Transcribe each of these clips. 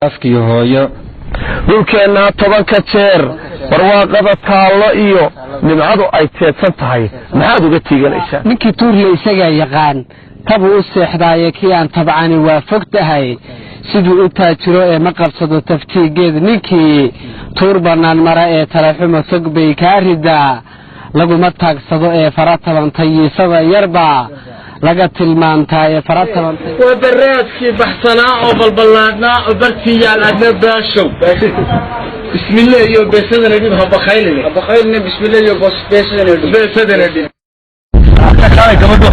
afkii hooyo dhulkeenna tobanka jeer barwaaqada taallo iyo nimcadu ay teedsan tahay maxaad uga tiiganaysaa ninkii tuurle isagaa yaqaan tabuu u seexdaaye kii aan tabcani waa fog tahay siduu u taajiro ee ma qabsado taftiigeed ninkii tuur bannaan mara ee talaxuma fog bay kaa ridaa laguma taagsado ee fara tabantayiisada yarba laga tilmaantaa ee fara tabantay waa baraadkii baxsanaa oo balballaadnaa oo bartii yaal adna baashow bismillah iyo beesadana dhib ha bakhaylina bismillah iyo beesadana dhib ka kale gabadho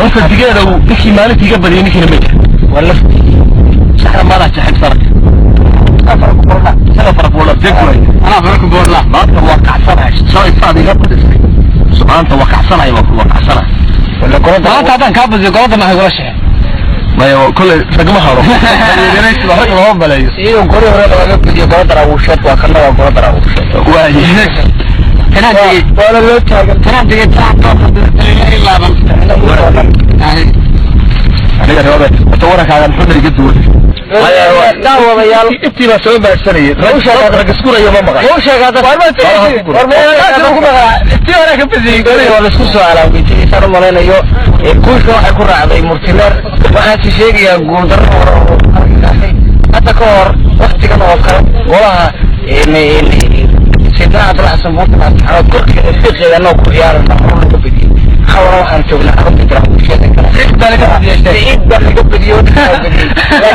horta digeeda uu ninkii maalintii iga badiyay ninkii ma jira wala saxra mara jaxib sark safar bola deeqay ana farku bola maanta waa kacsanahay soo isaad iga badisay subhanahu wa ta'ala waa kacsanahay wala qorada maanta hadan ka badiyo qorada ma hayla sheey mayo kule ragma haro yeereys waa rag loo balayo iyo qori hore laga badiyo qorada uu sheed waa kana waa qorada uu sheed waa tanadi wala loo taagan tanadi aniga rabaa tawarkaagan xudud iga duwan daawayaal intiba soo baashanay rag iskuurayo ma maqan oo sheegada intii hore ka badiyay goray wala isku soo alaabay sar maleynayo kuulka waxa ku raacday murtileer waxa sheegaya guul darro hada ka hor waqtigan oo kale golaha سيدنا عبد الله سموت على كل شيء أنه كيار النهار كبدي حاول أن تقول أنا بدي أقول شيء كذا إذا لقيت